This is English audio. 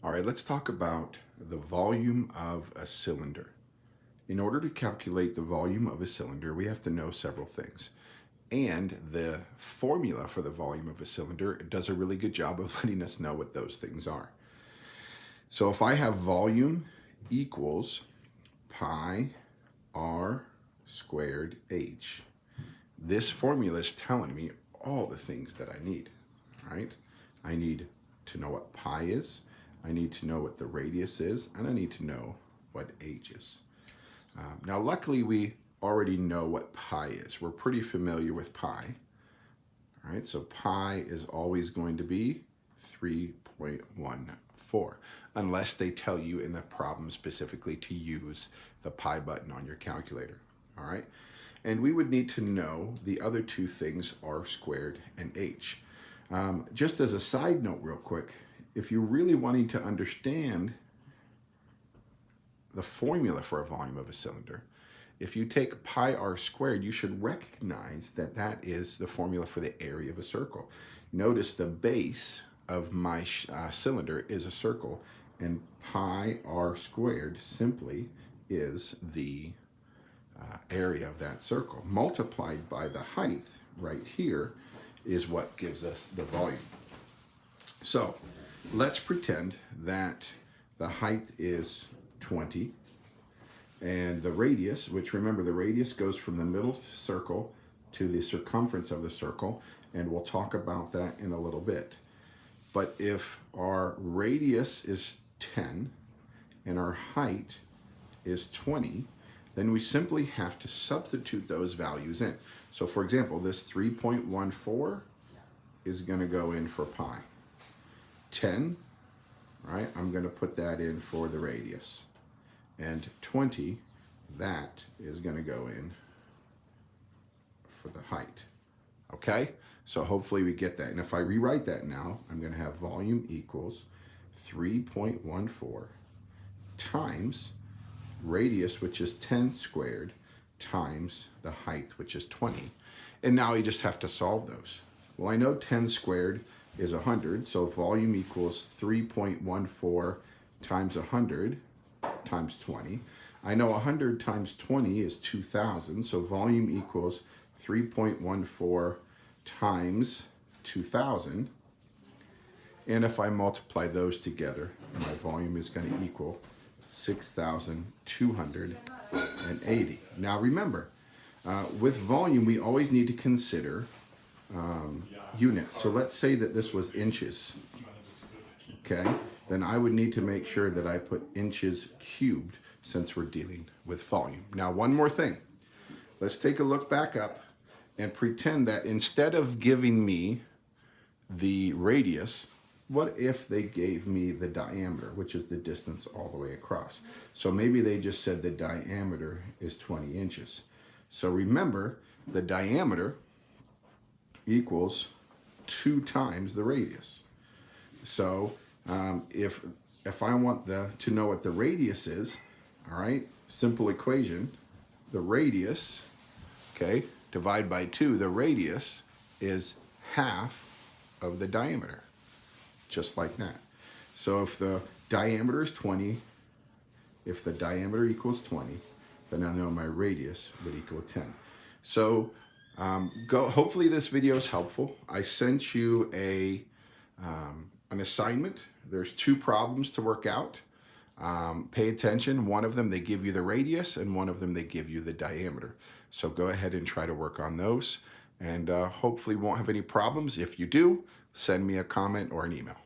All right, let's talk about the volume of a cylinder. In order to calculate the volume of a cylinder, we have to know several things. And the formula for the volume of a cylinder does a really good job of letting us know what those things are. So if I have volume equals pi r squared h, this formula is telling me all the things that I need, right? I need to know what pi is, I need to know what the radius is, and I need to know what h is. Now luckily we already know what pi is. We're pretty familiar with pi. All right, so pi is always going to be 3.14, unless they tell you in the problem specifically to use the pi button on your calculator. All right, and we would need to know the other two things, r squared and h. Just as a side note real quick, if you're really wanting to understand the formula for a volume of a cylinder, if you take pi r squared, you should recognize that that is the formula for the area of a circle. Notice the base of my cylinder is a circle, and pi r squared simply is the area of that circle, multiplied by the height right here is what gives us the volume. So let's pretend that the height is 20, and the radius, which remember the radius goes from the middle circle to the circumference of the circle, and we'll talk about that in a little bit. But if our radius is 10 and our height is 20, then we simply have to substitute those values in. So for example, this 3.14 is going to go in for pi. 10, right, I'm going to put that in for the radius. And 20, that is going to go in for the height. Okay, so hopefully we get that. And if I rewrite that now, I'm going to have volume equals 3.14 times radius, which is 10 squared, times the height, which is 20. And now you just have to solve those. Well, I know 10 squared is 100, so volume equals 3.14 times 100 times 20. I know 100 times 20 is 2,000, so volume equals 3.14 times 2,000. And if I multiply those together, my volume is going to equal 6,280. Now remember, with volume, we always need to consider units. So let's say that this was inches, okay? Then I would need to make sure that I put inches cubed since we're dealing with volume. Now, one more thing. Let's take a look back up and pretend that instead of giving me the radius, what if they gave me the diameter, which is the distance all the way across? So maybe they just said the diameter is 20 inches. So remember, the diameter equals 2 times the radius. So if I want to know what the radius is, all right, simple equation, the radius, okay, divide by 2, the radius is half of the diameter. Just like that. So if the diameter is 20, if the diameter equals 20, then I know my radius would equal 10. So hopefully this video is helpful. I sent you an assignment. There's 2 problems to work out. Pay attention. One of them, they give you the radius, and one of them, they give you the diameter. So go ahead and try to work on those, and hopefully won't have any problems. If you do, send me a comment or an email.